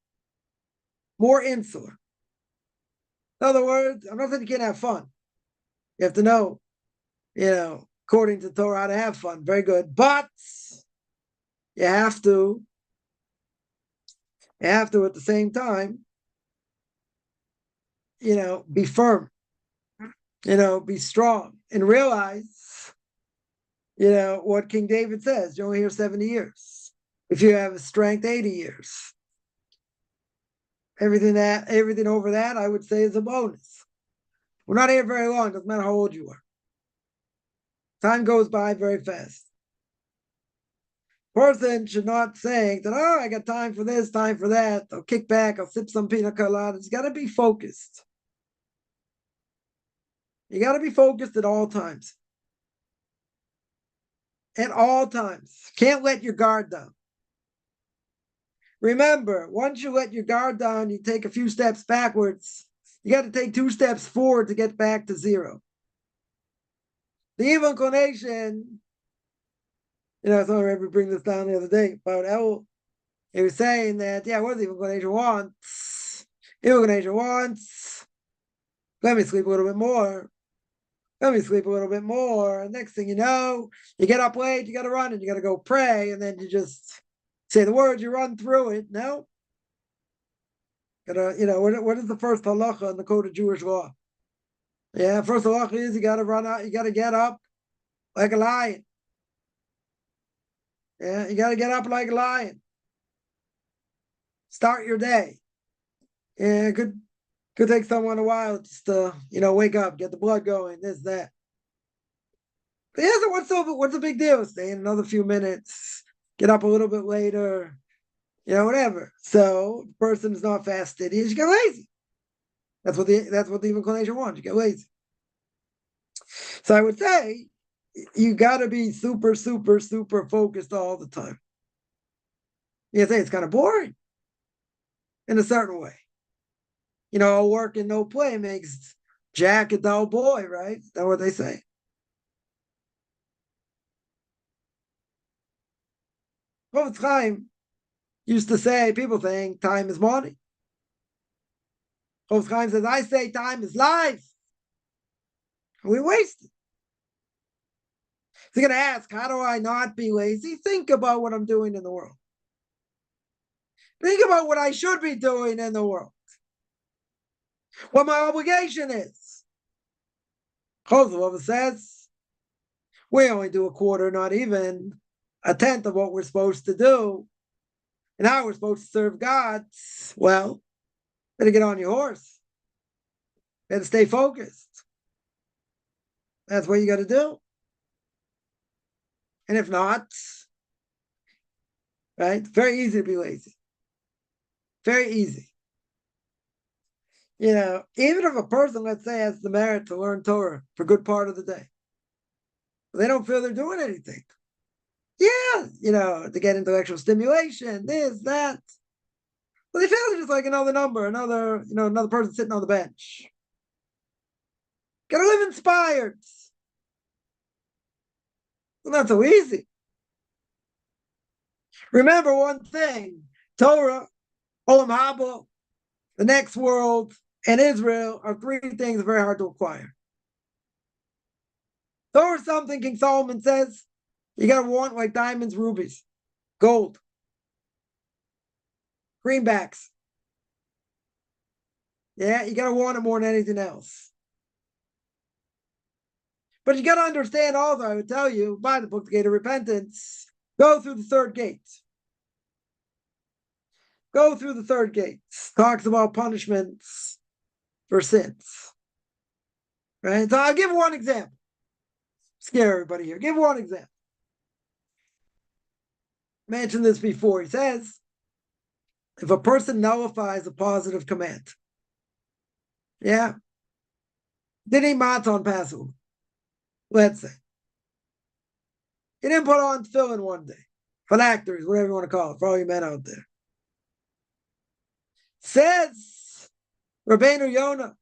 More insular. In other words, I'm not saying you can't have fun. You have to know, according to Torah, how to have fun. Very good. But you have to at the same time, be firm. Be strong and realize, what King David says. You're only here 70 years. If you have strength, 80 years. Everything over that, I would say, is a bonus. We're not here very long. Doesn't matter how old you are. Time goes by very fast. Person should not say that, I got time for this, time for that. I'll kick back. I'll sip some pina coladas. It's got to be focused. You got to be focused at all times. At all times. Can't let your guard down. Remember, once you let your guard down, you take a few steps backwards. You got to take 2 steps forward to get back to 0. The evil inclination, I saw Rabbi bring this down the other day about El. He was saying that, what does the evil inclination want? Evil inclination wants, let me sleep a little bit more. Let me sleep a little bit more. And next thing you know, you get up late, you got to run and you got to go pray. And then you just say the words, you run through it. No. What is the first halacha in the code of Jewish law? Yeah, first halacha is you got to run out, you got to get up like a lion. Yeah, you got to get up like a lion. Start your day. Yeah, it could take someone a while just to, wake up, get the blood going, this, that. But yeah, so what's the big deal? Stay in another few minutes, get up a little bit later, whatever. So the person is not fastidious, you get lazy. That's what the evil inclination wants, you get lazy. So I would say you got to be super, super, super focused all the time. You say it's kind of boring in a certain way. Work and no play makes Jack a dull boy, right? Is that what they say? Chofetz Chaim used to say, people think time is money. Chofetz Chaim says, I say time is life. We waste it. So you're going to ask, how do I not be lazy? Think about what I'm doing in the world. Think about what I should be doing in the world, what my obligation is. Chosrov says we only do a quarter, not even a tenth of what we're supposed to do. And how we're supposed to serve God. Well, better get on your horse. Better stay focused. That's what you got to do. And if not, right, very easy to be lazy. Very easy. Even if a person, let's say, has the merit to learn Torah for a good part of the day, they don't feel they're doing anything. Yeah, to get intellectual stimulation, this, that. Well, they feel they're just like another number, another person sitting on the bench. Gotta live inspired. Well, not so easy. Remember one thing: Torah, Olam Haba, the next world, and Israel are three things very hard to acquire. Torah is something King Solomon says you gotta want like diamonds, rubies, gold, greenbacks. Yeah, you gotta want it more than anything else. But you gotta understand also, I would tell you, by the book, The Gate of Repentance, go through the third gate. Go through the third gate. Talks about punishments for sins. Right? So I'll give one example. Scare everybody here. Give one example. Mentioned this before. He says, if a person nullifies a positive command, didn't eat matzah on Passover, let's say. He didn't put on tefillin one day. Phylacteries, whatever you want to call it, for all you men out there. Says Rabbeinu Yonah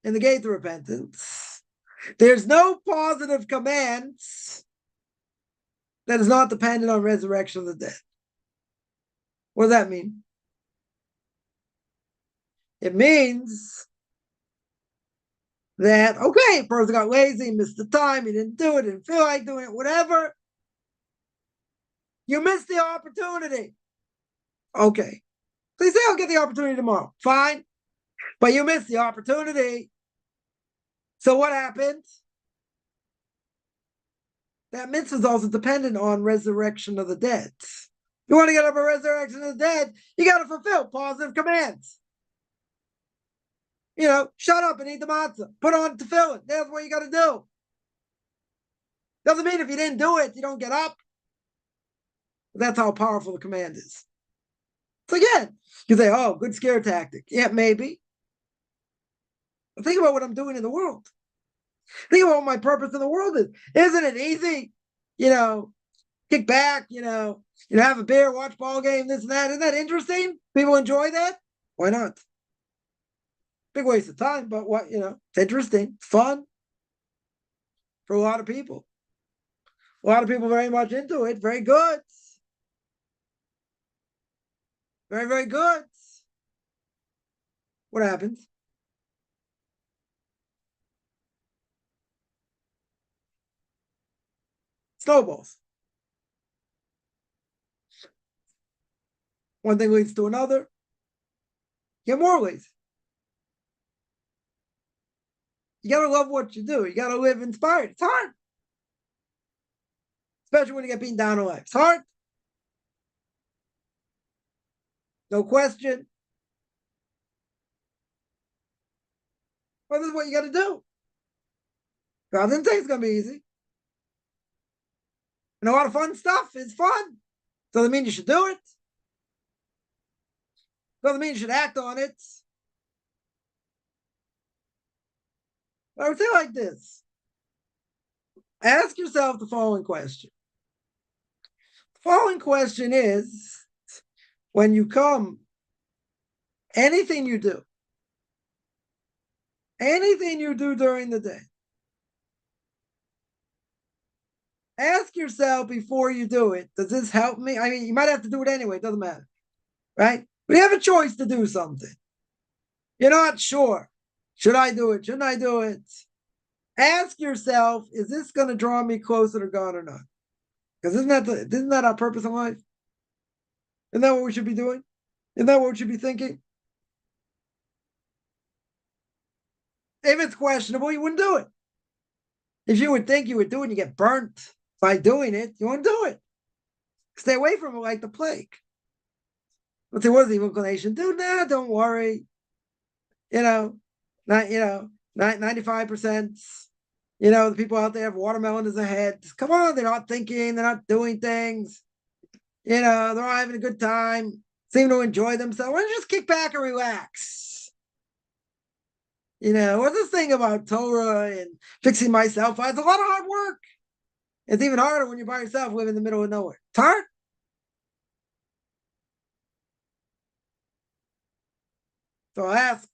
in the Gate of Repentance, there's no positive commands that is not dependent on resurrection of the dead. What does that mean? It means that, okay, a person got lazy, missed the time, he didn't do it, didn't feel like doing it, whatever. You missed the opportunity. Okay. Please say I'll get the opportunity tomorrow. Fine. But you missed the opportunity. So what happened? That mitzvah is also dependent on resurrection of the dead. You want to get up a resurrection of the dead, you got to fulfill positive commands. Shut up and eat the matzah. Put on tefillin. That's what you got to do. Doesn't mean if you didn't do it, you don't get up. But that's how powerful the command is. So again, you say, oh, good scare tactic. Yeah, maybe. But think about what I'm doing in the world. Think about what my purpose in the world is. Isn't it easy? Kick back, have a beer, watch ball game, this and that. Isn't that interesting? People enjoy that? Why not? Big waste of time, but it's interesting, fun for a lot of people. A lot of people very much into it. Very good. Very, very good. What happens? Snowballs. One thing leads to another. Get more lazy. You got to love what you do. You got to live inspired. It's hard. Especially when you get beaten down in life. It's hard. No question. But this is what you got to do. God didn't say it's going to be easy. And a lot of fun stuff is fun. Doesn't mean you should do it. Doesn't mean you should act on it. But I would say like this. Ask yourself the following question. The following question is, when you come, anything you do during the day, ask yourself before you do it, does this help me? I mean, you might have to do it anyway, it doesn't matter, right? But you have a choice to do something. You're not sure. Should I do it? Shouldn't I do it? Ask yourself, is this going to draw me closer to God or not? Because isn't that our purpose in life? Isn't that what we should be doing? Isn't that what we should be thinking? If it's questionable, you wouldn't do it. If you would think you would do it and you get burnt by doing it, you wouldn't do it. Stay away from it like the plague. Let's say, what does the evil inclination do? Nah, don't worry. Not 95%. The people out there have watermelon as a head. Come on, they're not thinking, they're not doing things. They're all having a good time, seem to enjoy themselves. Why don't you just kick back and relax? What's this thing about Torah and fixing myself? It's a lot of hard work. It's even harder when you're by yourself, living in the middle of nowhere. It's hard. So I ask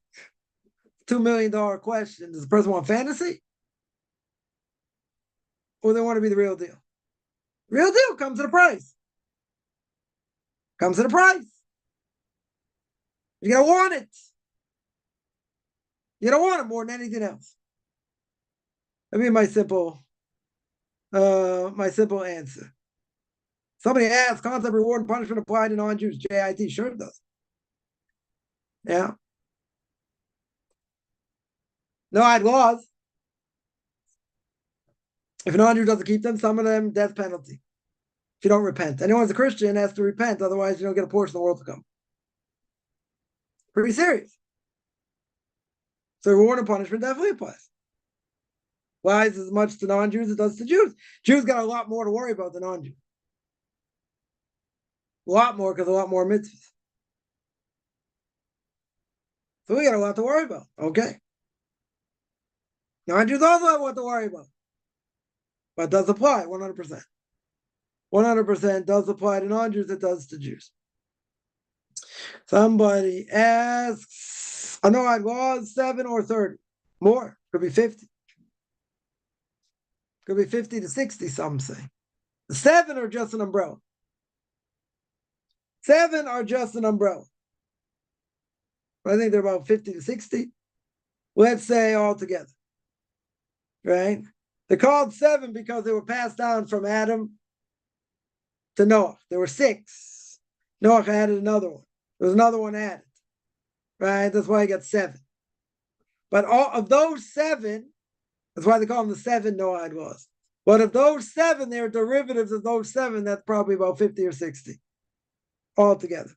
$2 million question: does the person want fantasy, or they want to be the real deal? Real deal comes at a price. Comes at a price. You're gonna want it. You don't want it more than anything else. I mean, my simple answer. Somebody asked, concept reward and punishment applied to non-Jews, JIT. Sure it does. Yeah. No, I had laws. If a non-Jew doesn't keep them, some of them, death penalty. If you don't repent. Anyone who's a Christian has to repent, otherwise you don't get a portion of the world to come. Pretty serious. So reward and punishment definitely applies. Applies as much to non-Jews as it does to Jews. Jews got a lot more to worry about than non-Jews. A lot more, because a lot more mitzvahs. So we got a lot to worry about. Okay. Non-Jews also have what to worry about. But it does apply 100%. 100% does apply to non-Jews, it does to Jews. Somebody asks, I know I was 7 or 30. More. Could be 50. Could be 50 to 60, some say. The 7 are just an umbrella. 7 are just an umbrella. I think they're about 50 to 60. Let's say altogether. Right? They're called 7 because they were passed down from Adam to Noah. There were 6. Noah added another one. There was another one added. Right? That's why he got 7. But all of those 7, that's why they call them the 7 Noahide laws. But of those 7, they're derivatives of those 7. That's probably about 50 or 60 altogether.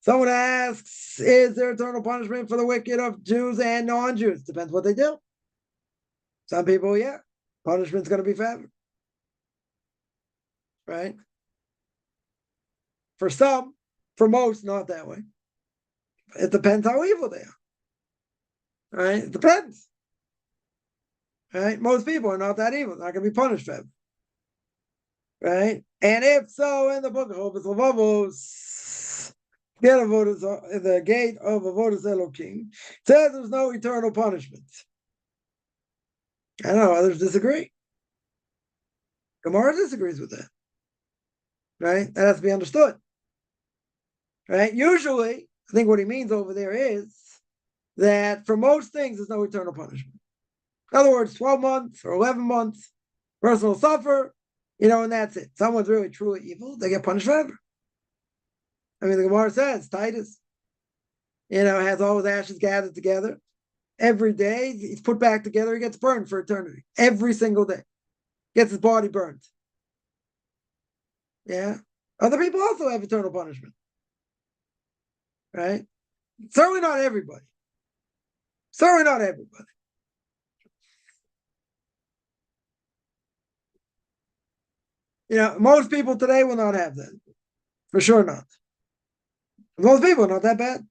Someone asks, is there eternal punishment for the wicked of Jews and non-Jews? Depends what they do. Some people, yeah. Punishment's going to be forever. Right? For some, for most, not that way. It depends how evil they are. Right? It depends. Right? Most people are not that evil. They're not going to be punished forever. Right? And if so, in the book of Hovos Levavos, the gate of Avodas Elohim, says there's no eternal punishment. I know others disagree. Gemara disagrees with that. Right? That has to be understood. Right? Usually, I think what he means over there is that for most things, there's no eternal punishment. In other words, 12 months or 11 months, person will suffer, and that's it. Someone's really truly evil, they get punished forever. I mean, the Gemara says, Titus, has all his ashes gathered together. Every day, he's put back together, he gets burned for eternity. Every single day. Gets his body burned. Yeah. Other people also have eternal punishment. Right? Certainly not everybody. Certainly not everybody. Most people today will not have that. For sure not. Most people are not that bad.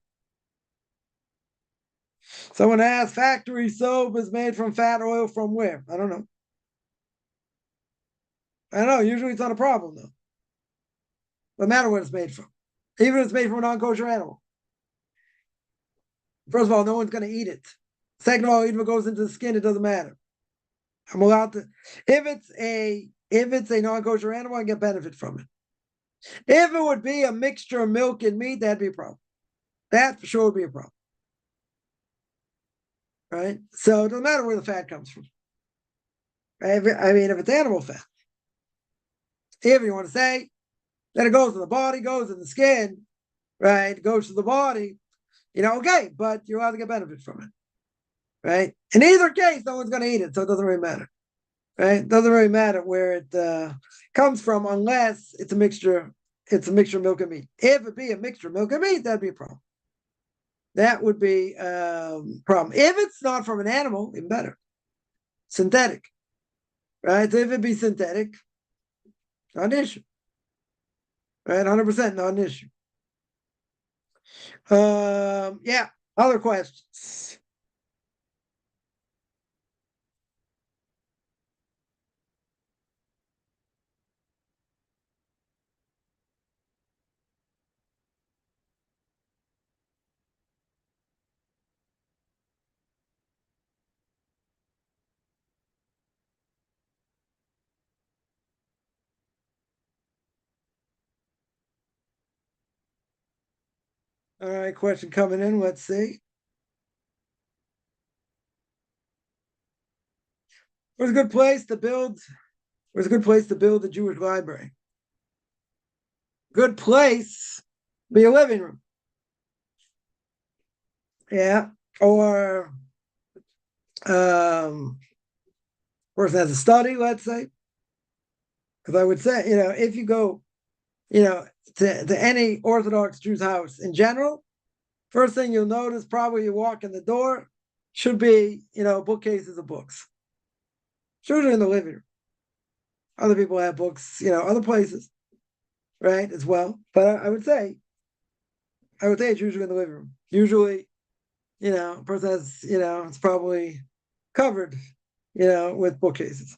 Someone asked, factory soap is made from fat oil from where? I don't know. I don't know. Usually it's not a problem, though. No matter what it's made from. Even if it's made from a non-kosher animal. First of all, no one's going to eat it. Second of all, even if it goes into the skin, it doesn't matter. I'm allowed to. If it's a non-kosher animal, I get benefit from it. If it would be a mixture of milk and meat, that'd be a problem. That for sure would be a problem. Right? So it doesn't matter where the fat comes from. I mean, if it's animal fat. If you want to say that it goes in the body, goes in the skin, right, goes to the body, okay, but you're allowed to get benefit from it, right? In either case, no one's going to eat it, so it doesn't really matter, right? It doesn't really matter where it comes from unless it's a mixture. It's a mixture of milk and meat. If it be a mixture of milk and meat, that'd be a problem. That would be a problem. If it's not from an animal, even better. Synthetic, right? So if it be synthetic, not an issue, right? 100% not an issue. Yeah. Other questions? All right, question coming in. Let's see. Where's a good place to build? Where's a good place to build a Jewish library? Good place, be a living room. Yeah. Or person has a study, let's say. Because I would say, if you go, to any Orthodox Jew's house in general, first thing you'll notice, probably you walk in the door, should be, bookcases of books. Usually in the living room. Other people have books, other places, right, as well. But I would say it's usually in the living room. Usually, a person has, it's probably covered, with bookcases.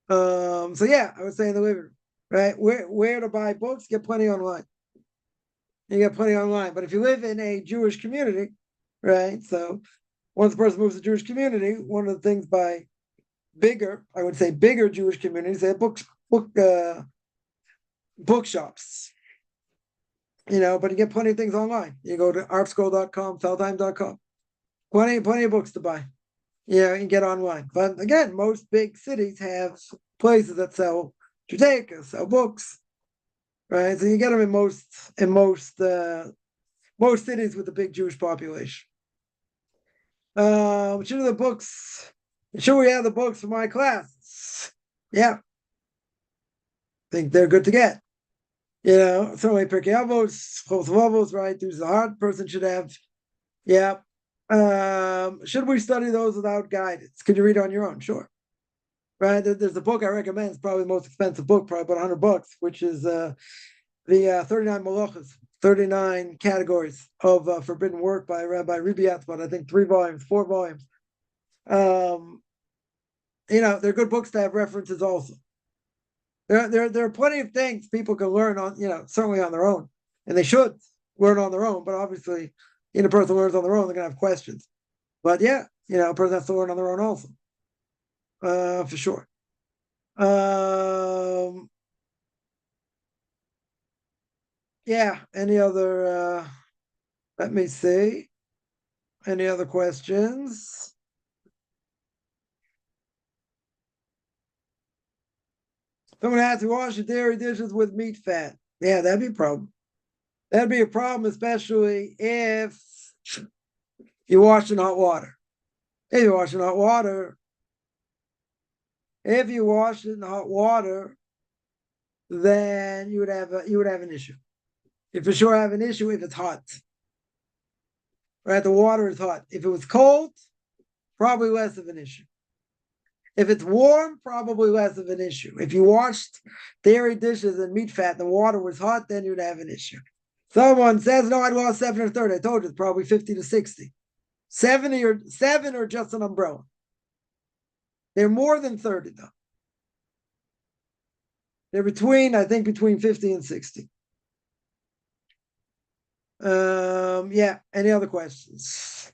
So yeah, I would say in the living room, right? Where to buy books? Get plenty online. You get plenty online. But if you live in a Jewish community, right? So once the person moves to Jewish community, one of the things by bigger Jewish communities, they have bookshops. But you get plenty of things online. You go to artscroll.com, feldheim.com. Plenty of books to buy. You can get online. But again, most big cities have places that sell Judaica, sell books, right? So you get them in most cities with a big Jewish population. Should the books? Should we have the books for my class? Yeah, I think they're good to get. Certainly Pirkei Avos, Chos Vavos, right? There's the hard person should have. Yeah. Should we study those without guidance? Could you read on your own? Sure. Right. There's a book I recommend. It's probably the most expensive book, probably about $100, which is the 39 Malachas, 39 categories of forbidden work by Rabbi Rabbi, I think 3 volumes, 4 volumes. They're good books to have references also. There are plenty of things people can learn on, certainly on their own, and they should learn on their own. But obviously, a person learns on their own, they're gonna have questions. But yeah, a person has to learn on their own also, for sure. Yeah. Any other? Let me see. Any other questions? Someone has to wash your dairy dishes with meat fat. Yeah, that'd be a problem. That'd be a problem, especially if you wash in hot water. If you wash in hot water, then you would have an issue. You for sure have an issue if it's hot. Right, the water is hot. If it was cold, probably less of an issue. If it's warm, probably less of an issue. If you washed dairy dishes and meat fat and the water was hot, then you'd have an issue. Someone says, no, I'd lost 7 or 30. I told you it's probably 50 to 60. 70 or 7 or just an umbrella. They're more than 30 though. They're between 50 and 60. Yeah. Any other questions?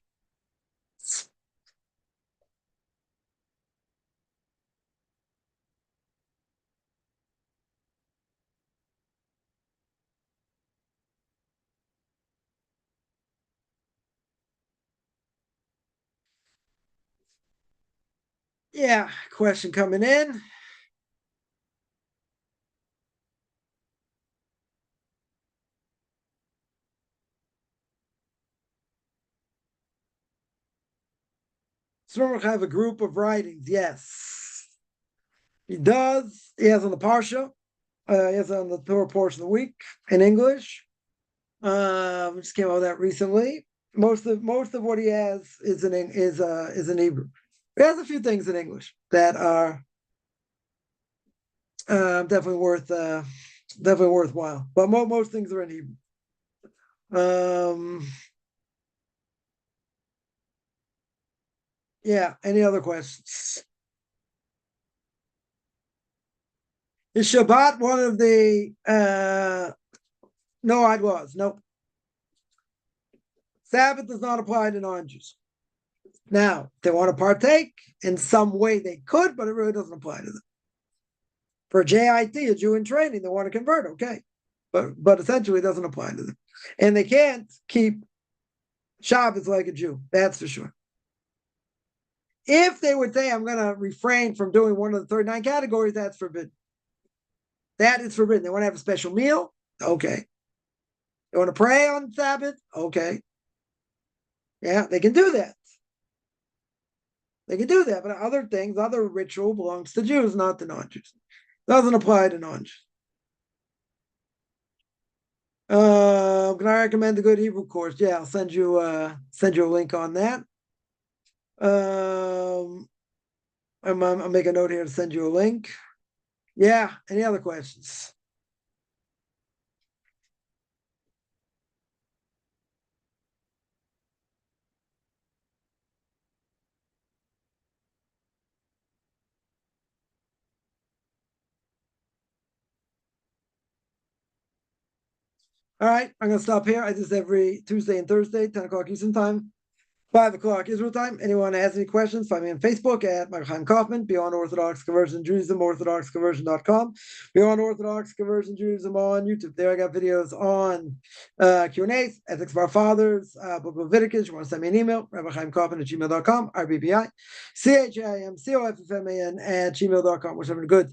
Yeah. Question coming in. Does have a group of writings? Yes, he does. He has on the Parsha. He has on the Torah portion of the week in English. Just came out with that recently. Most of what he has is in Hebrew. He has a few things in English that are definitely worthwhile. But most things are in Hebrew. Yeah. Any other questions? Is Shabbat one of the? No, I was nope. Sabbath does not apply to non-Jews. Now, if they want to partake in some way, they could, but it really doesn't apply to them. For JIT, a Jew in training, they want to convert, okay, but essentially it doesn't apply to them, and they can't keep Shabbos like a Jew. That's for sure. If they would say, I'm going to refrain from doing one of the 39 categories, that's forbidden. That is forbidden. They want to have a special meal, okay. They want to pray on Sabbath, okay. Yeah, they can do that. They can do that, but other things, other ritual belongs to Jews, not to non-Jews. Doesn't apply to non-Jews. Can I recommend a good Hebrew course? Yeah, I'll send you a link on that. I'll make a note here to send you a link. Yeah. Any other questions? All right, I'm going to stop here. I do this every Tuesday and Thursday, 10 o'clock Eastern Time, 5 o'clock Israel time. Anyone has any questions, find me on Facebook at Michael Chaim Kaufman, Beyond Orthodox Conversion Judaism, orthodoxconversion.com, Beyond Orthodox Conversion Judaism on YouTube. There I got videos on Q&As, Ethics of Our Fathers, Book of Leviticus. You want to send me an email, rabbichaimkaufman@gmail.com, RBBI, CHAIMCOFFMAN @gmail.com. Wish everyone a good